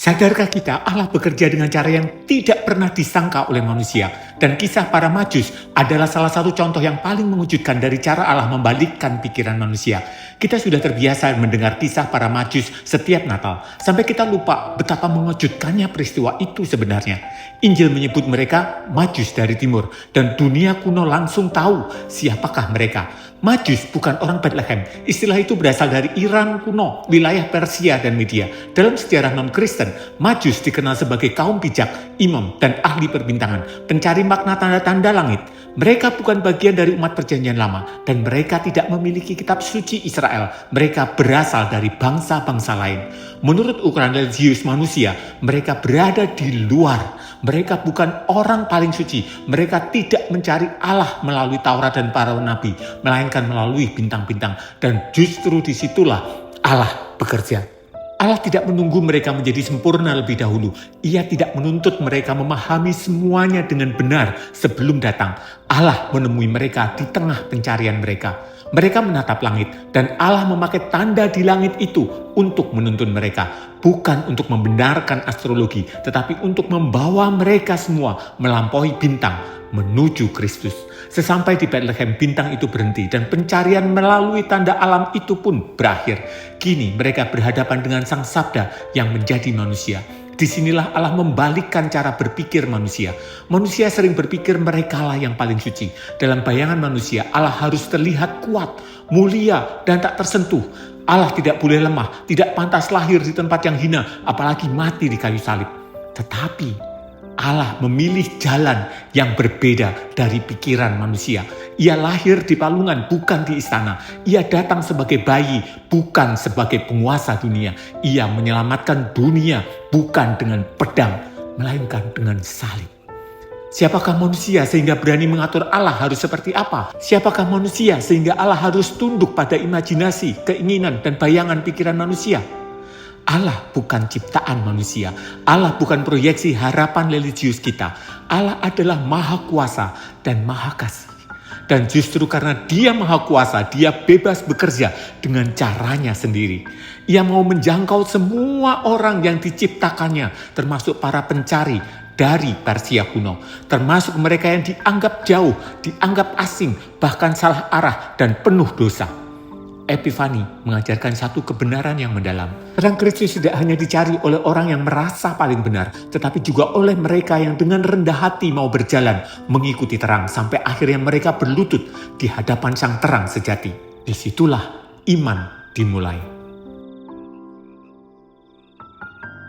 Sadarkah kita Allah bekerja dengan cara yang tidak pernah disangka oleh manusia? Dan kisah para Majus adalah salah satu contoh yang paling mengejutkan dari cara Allah membalikkan pikiran manusia. Kita sudah terbiasa mendengar kisah para Majus setiap Natal, sampai kita lupa betapa mengejutkannya peristiwa itu sebenarnya. Injil menyebut mereka Majus dari timur, dan dunia kuno langsung tahu siapakah mereka. Majus bukan orang Bethlehem. Istilah itu berasal dari Iran kuno, wilayah Persia dan Media. Dalam sejarah non-Kristen, Majus dikenal sebagai kaum bijak, imam, dan ahli perbintangan, pencari makna tanda-tanda langit. Mereka bukan bagian dari umat perjanjian lama, dan mereka tidak memiliki kitab suci Israel. Mereka berasal dari bangsa-bangsa lain. Menurut ukuran religius manusia, mereka berada di luar. Mereka bukan orang paling suci. Mereka tidak mencari Allah melalui Taurat dan para nabi, melainkan melalui bintang-bintang. Dan justru disitulah Allah bekerja. Allah tidak menunggu mereka menjadi sempurna lebih dahulu. Ia tidak menuntut mereka memahami semuanya dengan benar sebelum datang. Allah menemui mereka di tengah pencarian mereka. Mereka menatap langit, dan Allah memakai tanda di langit itu untuk menuntun mereka. Bukan untuk membenarkan astrologi, tetapi untuk membawa mereka semua melampaui bintang menuju Kristus. Sesampai di Bethlehem, bintang itu berhenti, dan pencarian melalui tanda alam itu pun berakhir. Kini mereka berhadapan dengan Sang Sabda yang menjadi manusia. Disinilah Allah membalikkan cara berpikir manusia. Manusia sering berpikir merekalah yang paling suci. Dalam bayangan manusia, Allah harus terlihat kuat, mulia, dan tak tersentuh. Allah tidak boleh lemah, tidak pantas lahir di tempat yang hina, apalagi mati di kayu salib. Tetapi Allah memilih jalan yang berbeda dari pikiran manusia. Ia lahir di palungan, bukan di istana. Ia datang sebagai bayi, bukan sebagai penguasa dunia. Ia menyelamatkan dunia, bukan dengan pedang, melainkan dengan salib. Siapakah manusia sehingga berani mengatur Allah harus seperti apa? Siapakah manusia sehingga Allah harus tunduk pada imajinasi, keinginan, dan bayangan pikiran manusia? Allah bukan ciptaan manusia. Allah bukan proyeksi harapan religius kita. Allah adalah Maha Kuasa dan Maha Kasih. Dan justru karena Dia Maha Kuasa, Dia bebas bekerja dengan caranya sendiri. Ia mau menjangkau semua orang yang diciptakannya, termasuk para pencari dari Persia kuno, termasuk mereka yang dianggap jauh, dianggap asing, bahkan salah arah dan penuh dosa. Epifani mengajarkan satu kebenaran yang mendalam. Terang Kristus tidak hanya dicari oleh orang yang merasa paling benar, tetapi juga oleh mereka yang dengan rendah hati mau berjalan mengikuti terang sampai akhirnya mereka berlutut di hadapan Sang Terang sejati. Disitulah iman dimulai.